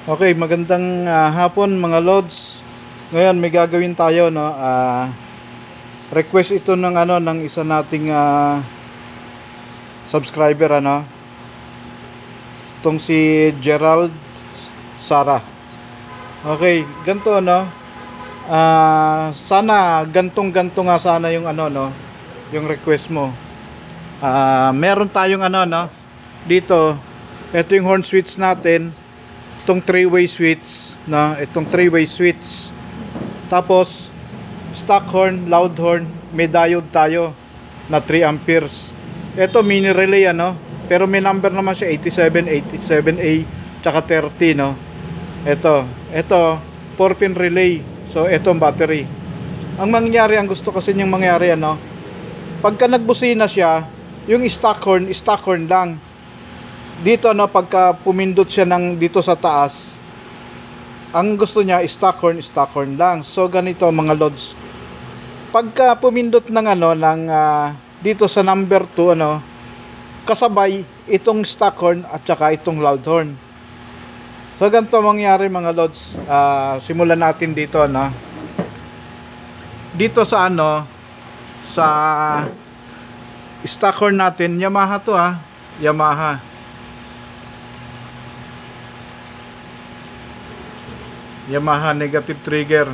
Okay, magandang hapon mga lods. Ngayon may gagawin tayo, no. Request ito ng ng isa nating subscriber, ano. Itong si Gerald Sara. Okay, ganito, no. Sana gantong-ganto nga sana yung no, yung request mo. Meron tayong no, dito. Ito yung horn switch natin. Itong 3-way switch, no? Itong 3-way switch. Tapos stock horn, loud horn, may diode tayo na 3 amperes. Ito mini relay, pero may number naman siya 87, 87A, tsaka 30, no? Ito 4-pin relay. So ito ang battery. Ang mangyari, ang gusto kasi niyang mangyari, pagka nagbusina siya, yung stock horn lang. Dito, pagka pumindot siya dito sa taas, ang gusto niya stock horn lang. So ganito mga lods, pagka pumindot ng dito sa number 2, kasabay itong stock horn at saka itong loud horn. So ganito mangyari mga lods. Simulan natin dito, dito sa sa stock horn natin. Yamaha to, Yamaha negative trigger.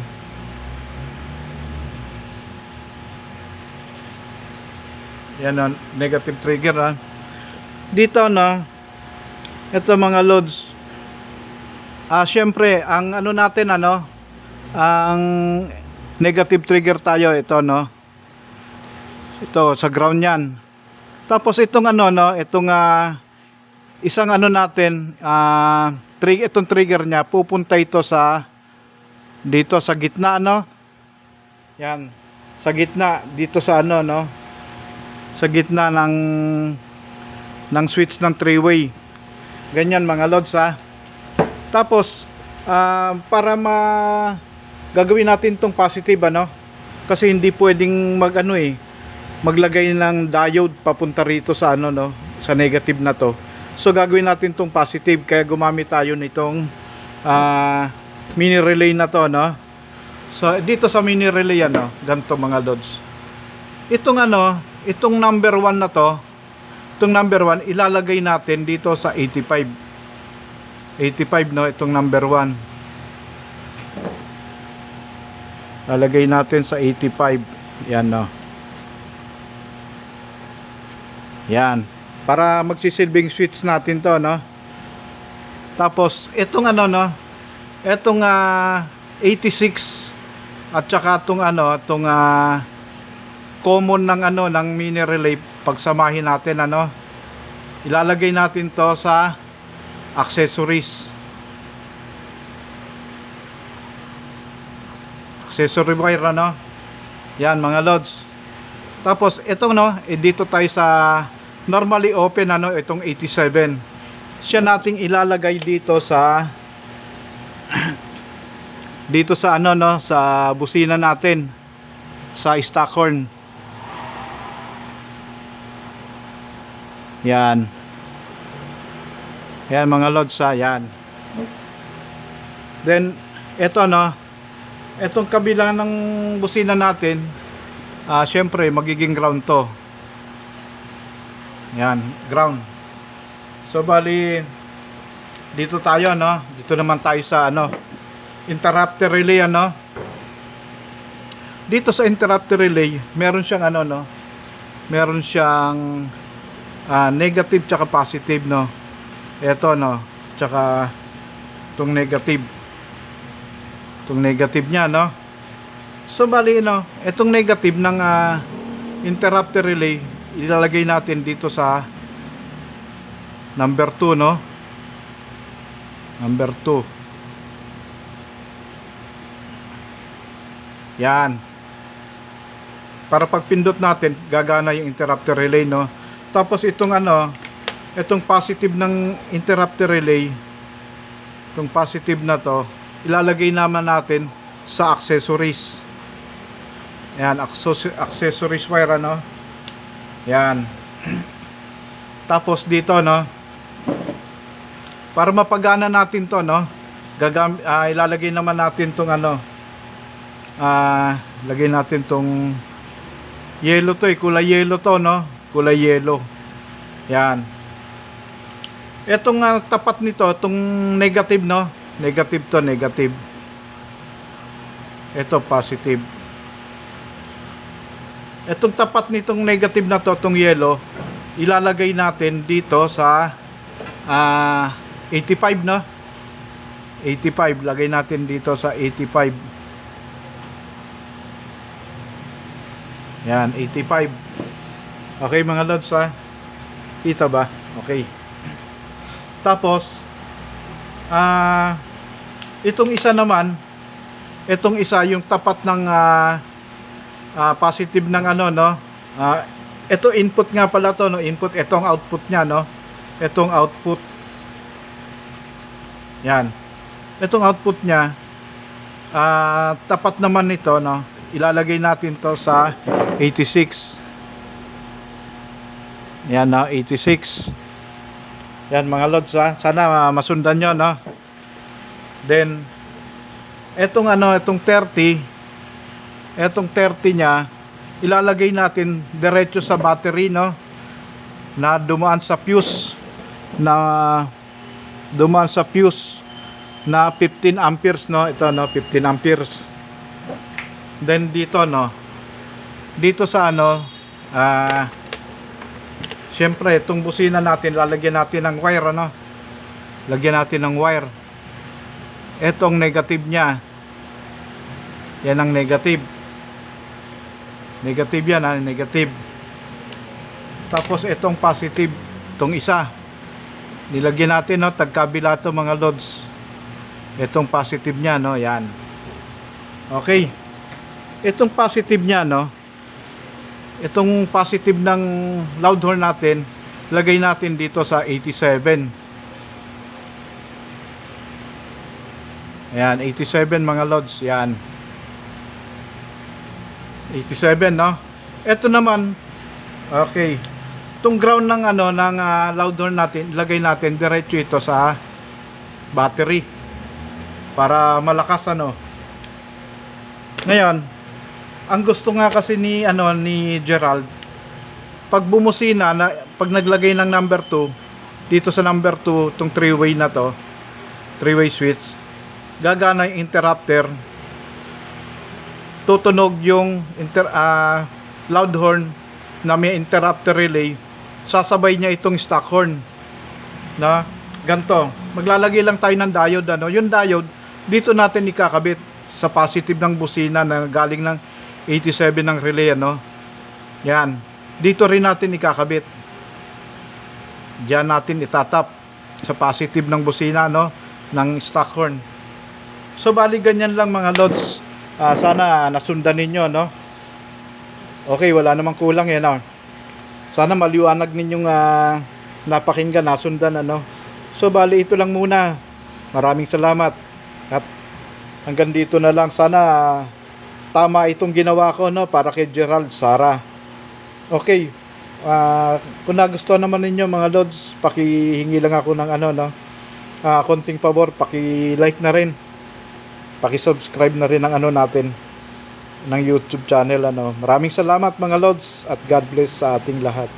Yan, negative trigger, dito, ito mga lods. Syempre ang natin, ang negative trigger tayo, ito, ito sa ground yan. Tapos itong itong isang natin, itong trigger nya, pupunta ito sa dito sa gitna, yan, sa gitna dito sa sa gitna ng switch ng 3-way. Ganyan mga lods, Tapos para gagawin natin tong positive, kasi hindi pwedeng maglagay ng diode papunta rito sa sa negative na to. So gagawin natin tong positive, kaya gumamit tayo nitong mini relay na to, So dito sa mini relay, ganito mga lods. Itong itong number 1 na to, itong number 1 ilalagay natin dito sa 85, itong number 1 lalagay natin sa 85. Yan, yan, para magsisilbing switch natin to, Tapos itong itong 86 at saka itong itong common ng ng mini relay, pagsamahin natin, ilalagay natin to sa accessories, accessory wire, yan mga lods. Tapos itong dito tayo sa normally open, itong 87, siya nating ilalagay dito sa dito sa sa busina natin, sa stock horn. Yan, yan mga lods, yan. Then ito, itong kabila ng busina natin, syempre magiging ground to. Yan, ground. So bali dito tayo, dito naman tayo sa interrupter relay, Dito sa interrupter relay, meron siyang meron siyang negative tsaka positive, Ito, tsaka itong negative. Itong negative niya, So bali, itong negative ng interrupter relay ilalagay natin dito sa number 2, number 2. Yan, para pagpindot natin gagana yung interrupter relay, Tapos itong itong positive ng interrupter relay, itong positive na to ilalagay naman natin sa accessories. Yan, accessories wire, yan. Tapos dito, para mapagana natin to, ilalagay naman natin tong ano, lagay natin tong yellow to, kulay yellow to, no, kulay yellow. Yan. Etong tapat nito, tong negative, no, negative to, negative. Ito positive. Etong tapat nitong negative na to, tong yellow, ilalagay natin dito sa 85, no, 85. Lagay natin dito sa 85. Yan, 85. Okay mga lods, ha, kita ba? Okay. Tapos itong isa naman, itong isa yung tapat ng positive ng ano, no, ito input nga pala to, no, input. Itong output nya, no, itong output. Yan, itong output nya, tapat naman nito, no, ilalagay natin to sa 86. Yan, no, 86. Yan mga lods, ha, sana masundan nyo, no. Then etong ano, itong 30, etong 30 nya ilalagay natin diretso sa battery, no, na dumaan sa fuse, na dumaan sa fuse na 15 amperes, no, ito, no, 15 amperes. Then dito, no, dito sa ano, syempre itong busina natin, lalagyan natin ng wire, ano, lagyan natin ng wire. Etong negative nya, yan ang negative. Negative yan, ha, negative. Tapos itong positive, itong isa, nilagyan natin, no, tagkabila to mga lods. Itong positive nya, no, yan. Okay. Itong positive nya, no, itong positive ng loud horn natin, lagay natin dito sa 87. Ayan, 87 mga lods, yan. 87, no. Ito naman, okay, itong ground ng ano, ng loud horn natin, lagay natin diretso ito sa battery para malakas, ano. Ngayon, ang gusto nga kasi ni ano, ni Gerald, pag bumusina na, pag naglagay ng number 2 dito sa number 2, itong 3-way na to, 3-way switch, gagana yung interrupter, tutunog yung loud horn na may interrupter relay, sasabay niya itong stock horn na ganto. Maglalagay lang tayo ng diode, ano, yung diode dito natin ikakabit sa positive ng busina na galing ng 87 ng relay, ano. Yan, dito rin natin ikakabit, diyan natin itatap sa positive ng busina, no, ng stock horn. So bali ganyan lang mga lods. Sana nasundan ninyo, no. Okay, wala namang kulang yan, no? Sana maliwanag ninyong napakinggan, nasundan, ano. So bali ito lang muna. Maraming salamat. At hanggang dito na lang. Sana tama itong ginawa ko, no, para kay Gerald, Sara. Okay. Kung nagustuhan naman ninyo mga lods, pakihingi lang ako ng ano, no, konting pabor, paki-like na rin, paki-subscribe na rin ng ano natin, ng YouTube channel, ano. Maraming salamat mga lods, at God bless sa ating lahat.